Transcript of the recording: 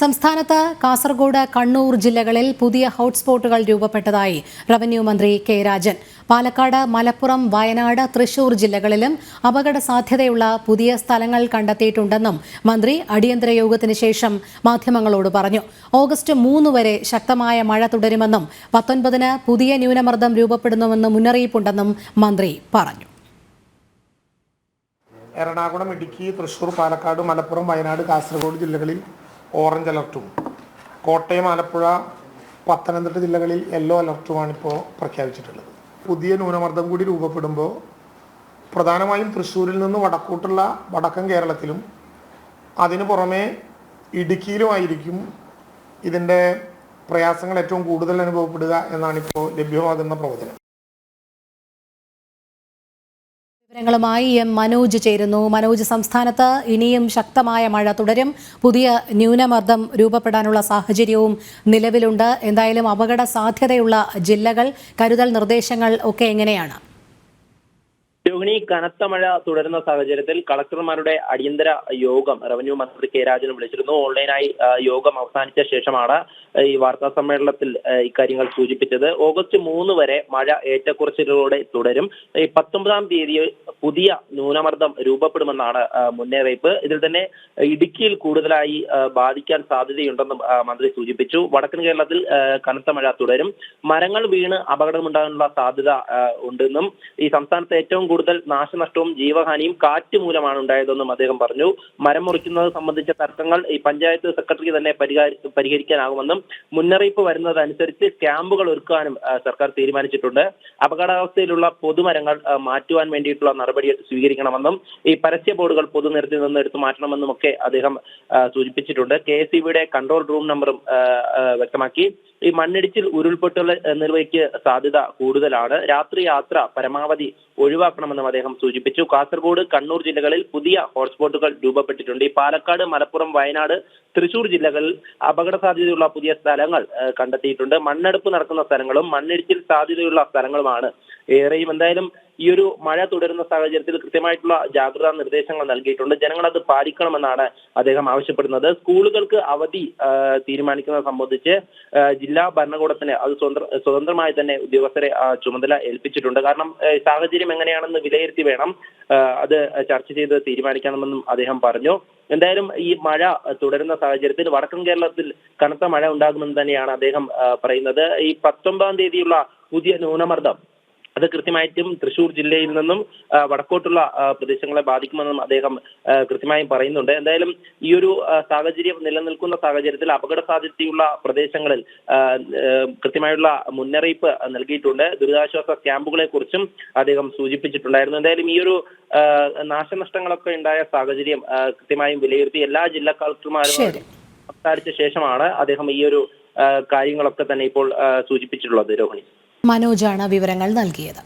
സംസ്ഥാനത്ത് കാസർഗോഡ്, കണ്ണൂർ ജില്ലകളിൽ പുതിയ ഹോട്ട്സ്പോട്ടുകൾ രൂപപ്പെട്ടതായി റവന്യൂ മന്ത്രി കെ രാജൻ. പാലക്കാട്, മലപ്പുറം, വയനാട്, തൃശൂർ ജില്ലകളിലും അപകട സാധ്യതയുള്ള പുതിയ സ്ഥലങ്ങൾ കണ്ടെത്തിയിട്ടുണ്ടെന്നും മന്ത്രി അടിയന്തര യോഗത്തിന് ശേഷം മാധ്യമങ്ങളോട് പറഞ്ഞു. ഓഗസ്റ്റ് 3 വരെ ശക്തമായ മഴ തുടരുമെന്നും 19-ന് പുതിയ ന്യൂനമർദ്ദം രൂപപ്പെടുന്നുവെന്ന് മുന്നറിയിപ്പുണ്ടെന്നും മന്ത്രി പറഞ്ഞു. എറണാകുളം, ഇടുക്കി, തൃശൂർ, പാലക്കാട്, മലപ്പുറം, വയനാട്, കാസർഗോഡ് ജില്ലകളിൽ ഓറഞ്ച് അലർട്ടും, കോട്ടയം, ആലപ്പുഴ, പത്തനംതിട്ട ജില്ലകളിൽ യെല്ലോ അലർട്ടുമാണ് ഇപ്പോൾ പ്രഖ്യാപിച്ചിട്ടുള്ളത്. പുതിയ ന്യൂനമർദ്ദം കൂടി രൂപപ്പെടുമ്പോൾ പ്രധാനമായും തൃശ്ശൂരിൽ നിന്ന് വടക്കോട്ടുള്ള വടക്കൻ കേരളത്തിലും അതിനു പുറമെ ഇടുക്കിയിലുമായിരിക്കും ഇതിൻ്റെ പ്രയാസങ്ങൾ ഏറ്റവും കൂടുതൽ അനുഭവപ്പെടുക എന്നാണിപ്പോൾ ലഭ്യമാകുന്ന പ്രവചനം. വിവരങ്ങളുമായി മനോജ് ചേരുന്നു. മനോജ്, സംസ്ഥാനത്ത് ഇനിയും ശക്തമായ മഴ തുടരും. പുതിയ ന്യൂനമർദ്ദം രൂപപ്പെടാനുള്ള സാഹചര്യവും നിലവിലുണ്ട്. എന്തായാലും അപകട സാധ്യതയുള്ള ജില്ലകൾ, കരുതൽ നിർദ്ദേശങ്ങൾ ഒക്കെ എങ്ങനെയാണ്? രോഹിണി, കനത്ത മഴ തുടരുന്ന സാഹചര്യത്തിൽ കളക്ടർമാരുടെ അടിയന്തര യോഗം റവന്യൂ മന്ത്രി കെ രാജൻ വിളിച്ചിരുന്നു. ഓൺലൈനായി യോഗം അവസാനിച്ച ശേഷമാണ് ഈ വാർത്താ സമ്മേളനത്തിൽ ഇക്കാര്യങ്ങൾ സൂചിപ്പിച്ചത്. ഓഗസ്റ്റ് 3 വരെ മഴ ഏറ്റക്കുറച്ചിലുകളോടെ തുടരും. ഈ 19-ാം തീയതി പുതിയ ന്യൂനമർദ്ദം രൂപപ്പെടുമെന്നാണ് മുന്നറിയിപ്പ്. ഇതിൽ തന്നെ ഇടുക്കിയിൽ കൂടുതലായി ബാധിക്കാൻ സാധ്യതയുണ്ടെന്നും മന്ത്രി സൂചിപ്പിച്ചു. വടക്കൻ കേരളത്തിൽ കനത്ത മഴ തുടരും. മരങ്ങൾ വീണ് അപകടമുണ്ടാകാനുള്ള സാധ്യത ഉണ്ടെന്നും ഈ സംസ്ഥാനത്ത് ഏറ്റവും കൂടുതൽ നാശനഷ്ടവും ജീവഹാനിയും കാറ്റ് മൂലമാണ് ഉണ്ടായതെന്നും അദ്ദേഹം പറഞ്ഞു. മരം മുറിക്കുന്നത് സംബന്ധിച്ച തർക്കങ്ങൾ ഈ പഞ്ചായത്ത് സെക്രട്ടറിക്ക് തന്നെ പരിഹരിക്കാനാകുമെന്നും മുന്നറിയിപ്പ് വരുന്നതനുസരിച്ച് ക്യാമ്പുകൾ ഒരുക്കാനും സർക്കാർ തീരുമാനിച്ചിട്ടുണ്ട്. അപകടാവസ്ഥയിലുള്ള പൊതുമരങ്ങൾ മാറ്റുവാൻ വേണ്ടിയിട്ടുള്ള നടപടി സ്വീകരിക്കണമെന്നും ഈ പരസ്യ ബോർഡുകൾ പൊതുനിരത്തിൽ നിന്ന് എടുത്തു മാറ്റണമെന്നും ഒക്കെ അദ്ദേഹം സൂചിപ്പിച്ചിട്ടുണ്ട്. KSEBയുടെ കൺട്രോൾ റൂം നമ്പറും വ്യക്തമാക്കി. ഈ മണ്ണിടിച്ചിൽ, ഉരുൾപൊട്ടൽ എന്നിവയ്ക്ക് സാധ്യത കൂടുതലാണ്. രാത്രി യാത്ര പരമാവധി ഒഴിവാക്കണമെന്നും അദ്ദേഹം സൂചിപ്പിച്ചു. കാസർഗോഡ്, കണ്ണൂർ ജില്ലകളിൽ പുതിയ ഹോട്ട്സ്പോട്ടുകൾ രൂപപ്പെട്ടിട്ടുണ്ട്. ഈ പാലക്കാട്, മലപ്പുറം, വയനാട്, തൃശൂർ ജില്ലകളിൽ അപകട സാധ്യതയുള്ള പുതിയ സ്ഥലങ്ങൾ കണ്ടെത്തിയിട്ടുണ്ട്. മണ്ണെടുപ്പ് നടക്കുന്ന സ്ഥലങ്ങളും മണ്ണിടിച്ചിൽ സാധ്യതയുള്ള സ്ഥലങ്ങളുമാണ് ഏറെയും. എന്തായാലും ഈ ഒരു മഴ തുടരുന്ന സാഹചര്യത്തിൽ കൃത്യമായിട്ടുള്ള ജാഗ്രതാ നിർദ്ദേശങ്ങൾ നൽകിയിട്ടുണ്ട്. ജനങ്ങൾ അത് പാലിക്കണമെന്നാണ് അദ്ദേഹം ആവശ്യപ്പെടുന്നത്. സ്കൂളുകൾക്ക് അവധി തീരുമാനിക്കുന്നത് സംബന്ധിച്ച് ജില്ലാ ഭരണകൂടത്തിന് അത് സ്വതന്ത്രമായി തന്നെ ഉദ്യോഗസ്ഥരെ ചുമതല ഏൽപ്പിച്ചിട്ടുണ്ട്. കാരണം സാഹചര്യം എങ്ങനെയാണെന്ന് വിലയിരുത്തി വേണം അത് ചർച്ച ചെയ്ത് തീരുമാനിക്കണമെന്നും അദ്ദേഹം പറഞ്ഞു. എന്തായാലും ഈ മഴ തുടരുന്ന സാഹചര്യത്തിൽ വടക്കൻ കേരളത്തിൽ കനത്ത മഴ ഉണ്ടാകുമെന്ന് തന്നെയാണ് അദ്ദേഹം പറയുന്നത്. ഈ 19-ാം തീയതിയുള്ള പുതിയ ന്യൂനമർദ്ദം അത് കൃത്യമായിട്ടും തൃശൂർ ജില്ലയിൽ നിന്നും വടക്കോട്ടുള്ള പ്രദേശങ്ങളെ ബാധിക്കുമെന്നും അദ്ദേഹം കൃത്യമായും പറയുന്നുണ്ട്. എന്തായാലും ഈ ഒരു സാഹചര്യം നിലനിൽക്കുന്ന സാഹചര്യത്തിൽ അപകട സാധ്യതയുള്ള പ്രദേശങ്ങളിൽ കൃത്യമായുള്ള മുന്നറിയിപ്പ് നൽകിയിട്ടുണ്ട്. ദുരിതാശ്വാസ ക്യാമ്പുകളെ കുറിച്ചും അദ്ദേഹം സൂചിപ്പിച്ചിട്ടുണ്ടായിരുന്നു. എന്തായാലും ഈ ഒരു നാശനഷ്ടങ്ങളൊക്കെ ഉണ്ടായ സാഹചര്യം കൃത്യമായും വിലയിരുത്തി എല്ലാ ജില്ലാ കളക്ടർമാരും സംസാരിച്ച ശേഷമാണ് അദ്ദേഹം ഈ ഒരു കാര്യങ്ങളൊക്കെ തന്നെ ഇപ്പോൾ സൂചിപ്പിച്ചിട്ടുള്ളത്. രോഹിണി, മനോജാണ് വിവരങ്ങൾ നൽകിയത്.